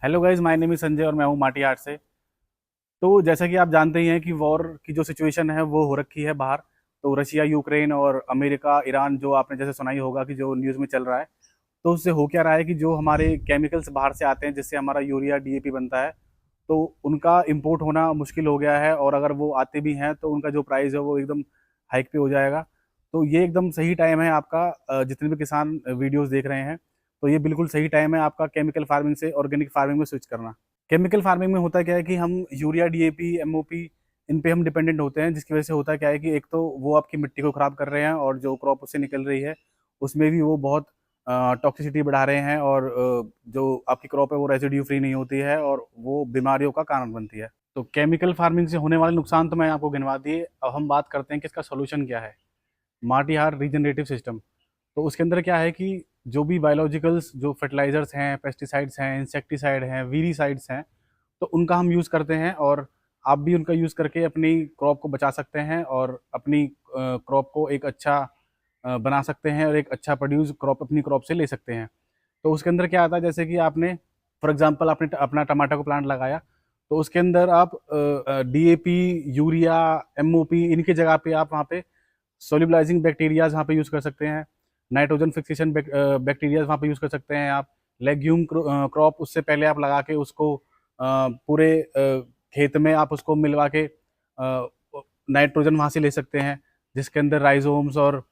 Hello guys, my name is Sanjay और मैं हूँ माटी हाट से। तो जैसा कि आप जानते ही हैं कि वॉर की जो सिचुएशन है वो हो रखी है बाहर। तो रशिया यूक्रेन और अमेरिका ईरान, जो आपने जैसे सुना ही होगा कि जो न्यूज़ में चल रहा है, तो उससे हो क्या रहा है कि जो हमारे केमिकल्स बाहर से आते हैं जिससे हमारा यूरिया डीएपी बनता है, तो उनका इंपोर्ट होना मुश्किल हो गया है। और अगर वो आते भी हैं तो उनका जो प्राइस है वो एकदम हाइक पे हो जाएगा। तो ये एकदम सही टाइम है आपका, जितने भी किसान वीडियोस देख रहे हैं, तो ये बिल्कुल सही टाइम है आपका केमिकल फार्मिंग से ऑर्गेनिक फार्मिंग में स्विच करना। केमिकल फार्मिंग में होता क्या है कि हम यूरिया डीएपी एमओपी इन पे हम डिपेंडेंट होते हैं, जिसकी वजह से होता क्या है कि एक तो वो आपकी मिट्टी को खराब कर रहे हैं और जो क्रॉप उससे निकल रही है उसमें भी वो बहुत टॉक्सिसिटी बढ़ा रहे हैं। और जो आपकी क्रॉप है वो रेसिड्यू फ्री नहीं होती है और वो बीमारियों का कारण बनती है। तो केमिकल फार्मिंग से होने वाले नुकसान तो मैं आपको गिनवा दिए। अब हम बात करते हैं कि इसका सोल्यूशन क्या है। माटीहार रीजनरेटिव सिस्टम, तो उसके अंदर क्या है कि जो भी बायोलॉजिकल्स, जो फर्टिलाइजर्स हैं, पेस्टिसाइड्स हैं, इंसेक्टिसाइड हैं, वीरीसाइड्स हैं, तो उनका हम यूज़ करते हैं। और आप भी उनका यूज़ करके अपनी क्रॉप को बचा सकते हैं और अपनी क्रॉप को एक अच्छा बना सकते हैं और एक अच्छा प्रोड्यूस क्रॉप अपनी क्रॉप से ले सकते हैं। तो उसके अंदर क्या आता है, जैसे कि आपने फॉर एग्जांपल आपने अपना टमाटर का प्लांट लगाया, तो उसके अंदर आप डीएपी, यूरिया, एमओपी इनकी जगह पे आप वहाँ पे सोल्यूबलाइजिंग बैक्टीरियाज वहाँ पे यूज़ कर सकते हैं। नाइट्रोजन फिक्सेशन बैक्टीरियाज वहाँ पे यूज़ कर सकते हैं आप। लेग्यूम क्रॉप उससे पहले आप लगा के उसको पूरे खेत में आप उसको मिलवा के नाइट्रोजन वहाँ से ले सकते हैं, जिसके अंदर राइजोम्स और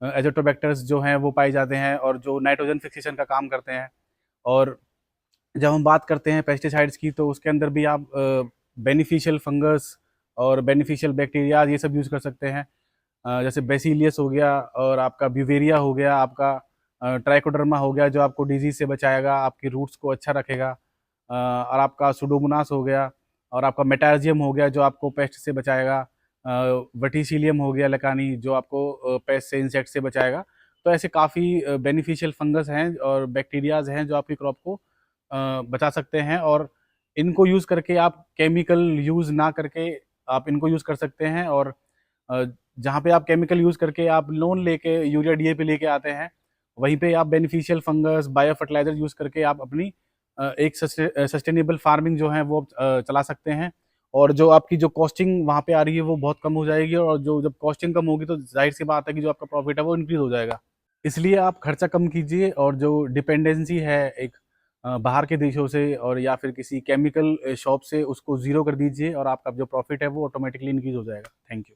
एजोटोबैक्टर्स जो हैं वो पाए जाते हैं और जो नाइट्रोजन फिक्सेशन का काम करते हैं। और जब हम बात करते हैं पेस्टिसाइड्स की, तो उसके अंदर भी आप बेनिफिशियल फंगस और बेनिफिशियल बैक्टीरिया ये सब यूज़ कर सकते हैं। जैसे बेसिलियस हो गया और आपका ब्यूवेरिया हो गया, आपका ट्राइकोडर्मा हो गया जो आपको डिजीज से बचाएगा, आपकी रूट्स को अच्छा रखेगा। और आपका सुडोमोनास हो गया और आपका मेटाजियम हो गया जो आपको पेस्ट से बचाएगा। वर्टिसिलियम हो गया लकानी जो आपको पेस्ट से, इंसेक्ट से बचाएगा। तो ऐसे काफ़ी बेनिफिशियल फंगस हैं और बैक्टीरियाज हैं जो आपकी क्रॉप को बचा सकते हैं। और इनको यूज़ करके आप केमिकल यूज़ ना करके आप इनको यूज़ कर सकते हैं। और अ, जहाँ पे आप केमिकल यूज़ करके आप लोन लेके यूरिया डीएपी लेके आते हैं, वहीं पे आप beneficial fungus bio fertiliser use करके आप अपनी एक सस्टेनेबल फार्मिंग जो है वो चला सकते हैं। और जो आपकी जो कॉस्टिंग वहाँ पे आ रही है वो बहुत कम हो जाएगी। और जो जब कॉस्टिंग कम होगी तो जाहिर सी बात है कि जो आपका प्रॉफिट है वो इंक्रीज हो जाएगा। इसलिए आप खर्चा कम कीजिए और जो डिपेंडेंसी है एक बाहर के देशों से और या फिर किसी केमिकल शॉप से, उसको ज़ीरो कर दीजिए और आपका जो प्रॉफिट है वो ऑटोमेटिकली इंक्रीज हो जाएगा। Thank you.